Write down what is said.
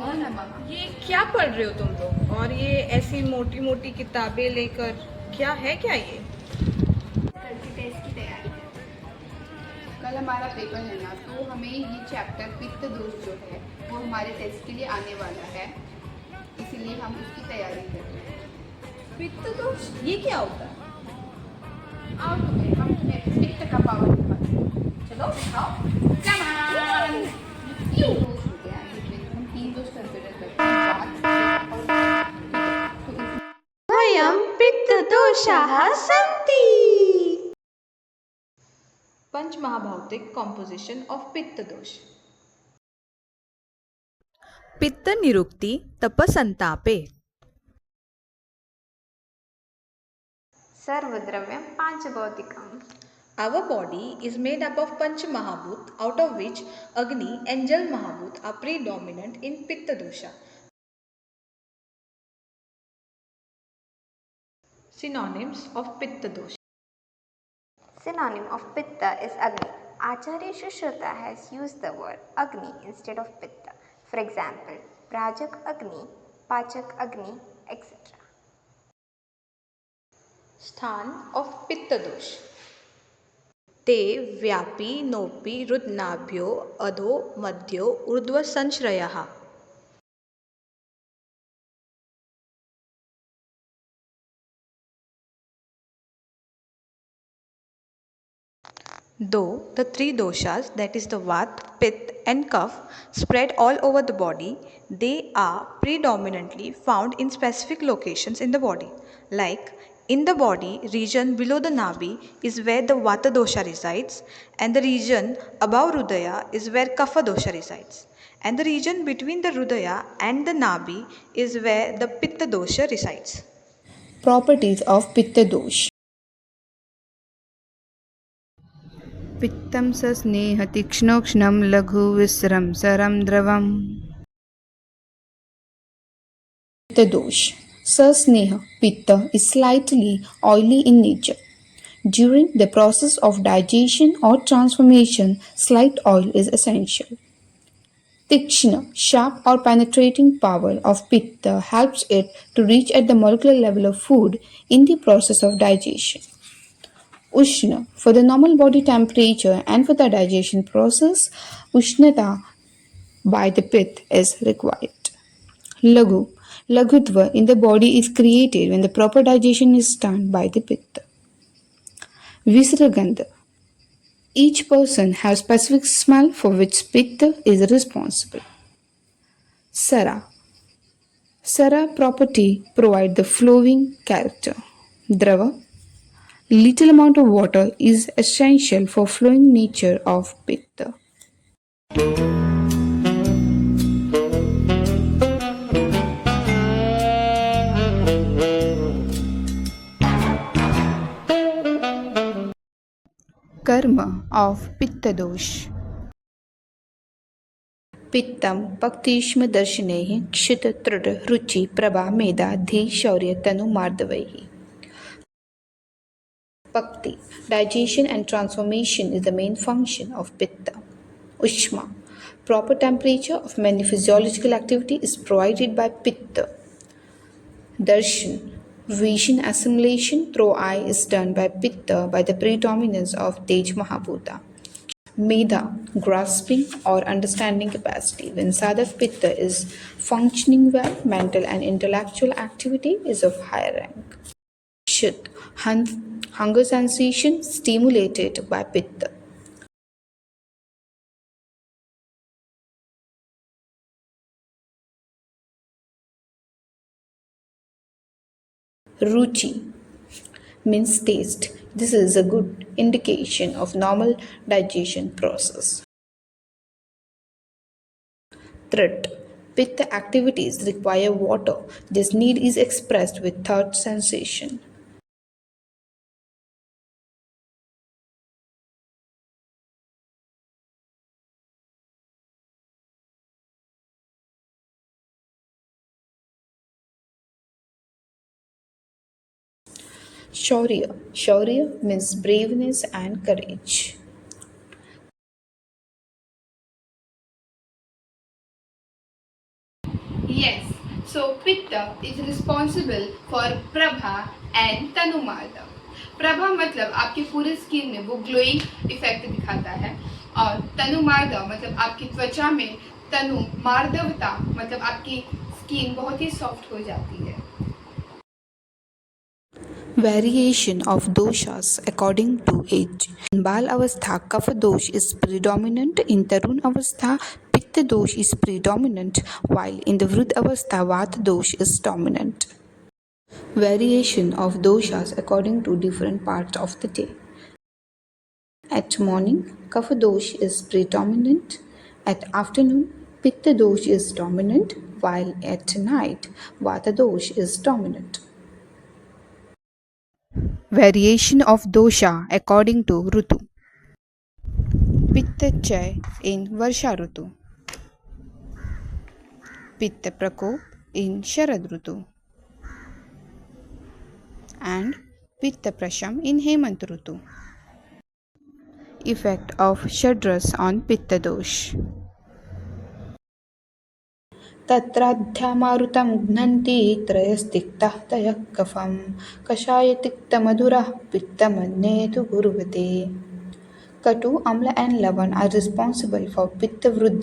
ये क्या पढ़ रहे हो तुम लोग? और ये ऐसी मोटी मोटी किताबें लेकर क्या है क्या ये? कल की टेस्ट की तैयारी कर कल हमारा पेपर है ना, तो हमें ये चैप्टर पित्त दोष जो है वो हमारे टेस्ट के लिए आने वाला है, इसीलिए हम उसकी तैयारी कर रहे हैं। पित्त दोष ये क्या होता है? आओ हम तुम्हें पित्त का पावर दिखाते हैं। चलो दिखाओ। Come on! ये 3 दोष होते हैं, जिसमें हम 3 दोष कंसिडर करते हैं, वात, पित्त और ठीक है। तो वयं पित्तदोषाः सन्ति। पंचमहाभौतिक कॉम्पोजिशन ऑफ पित्त दोष। पित्त निरुक्ति तपसंतापे। सर्वद्रव्यं पांचभौतिकम्. Our body is made up of Panch Mahabhut, out of which Agni and Jal Mahabhut are predominant in Pitta dosha. Synonyms of Pitta dosha. Synonym of Pitta is Agni. Acharya Shushruta has used the word Agni instead of Pitta. For example, Prajak Agni, Pachak Agni, etc. स्थान of Pitta dosh. ते व्यापी नोपी रुद्नाभ्यो अधो मध्यो ऊर्ध्व संश्रयः. Though the three doshas, that is the Vat, Pitta and Kapha, spread all over the body, they are predominantly found in specific locations in the body. Like in the body, region below the Nabi is where the Vata dosha resides, and the region above Hridaya is where Kapha dosha resides. And the region between the Hridaya and the Nabi is where the Pitta dosha resides. Properties of Pitta dosh. पित्तं सस्नेह तीक्ष्णोक्ष्णं लघु विस्रं सरं द्रवम्. Pitta dosh. Sasneha, pitta, is slightly oily in nature. During the process of digestion or transformation, slight oil is essential. Tikshna, sharp or penetrating power of pitta helps it to reach at the molecular level of food in the process of digestion. Ushna, for the normal body temperature and for the digestion process, Ushnata by the pith is required. Laghu, Laghutva in the body is created when the proper digestion is done by the pitta. Visragandha, each person has specific smell for which pitta is responsible. Sara, Sara property provide the flowing character. Drava, little amount of water is essential for flowing nature of pitta. Karma of pitta dosh. पित्तं पक्तिष्म दर्शनैः क्षित तृड रुचि प्रभा मेधा धी शौर्य तनु मार्दवैः. Pakti, digestion and transformation is the main function of pitta. Ushma, proper temperature of many physiological activity is provided by pitta. Darshan, vision assimilation through eye is done by pitta by the predominance of Tej Mahabhuta. Medha, grasping or understanding capacity. When sadhak pitta is functioning well, mental and intellectual activity is of higher rank. Shit, hunger sensation stimulated by pitta. Ruchi means taste. This is a good indication of normal digestion process. Third, pitta activities require water. This need is expressed with third sensation. Shaurya. Shaurya means braveness and courage. So Pitta is responsible for Prabha and Tanumarda. Prabha मतलब आपकी पूरी skin में वो glowing effect दिखाता है और तनुमार्दा मतलब आपकी त्वचा में तनु मार्दवता मतलब आपकी स्किन बहुत ही सॉफ्ट हो जाती है. Variation of doshas according to age. In Bal Avastha, Kapha dosh is predominant. In Tarun Avastha, Pitta dosh is predominant, while in the Vrud Avastha, Vata dosh is dominant. Variation of doshas according to different parts of the day. At morning, Kapha dosh is predominant. At afternoon, Pitta dosh is dominant, while at night, Vata dosh is dominant. Variation of dosha according to Rutu. Pitta Chay in Varsha Rutu. Pitta Prakop in Sharad Rutu. And Pitta Prasham in Hemant Rutu. Effect of Shadras on Pitta dosh. तत्राध्यामारुतं घ्नन्ति त्रयस्तिक्तः तयः कफं कषायतिक्तमधुरः पित्तमन्येतु गुरुवते. Katu, Amla and Lavan are responsible for Pitta Vruddhi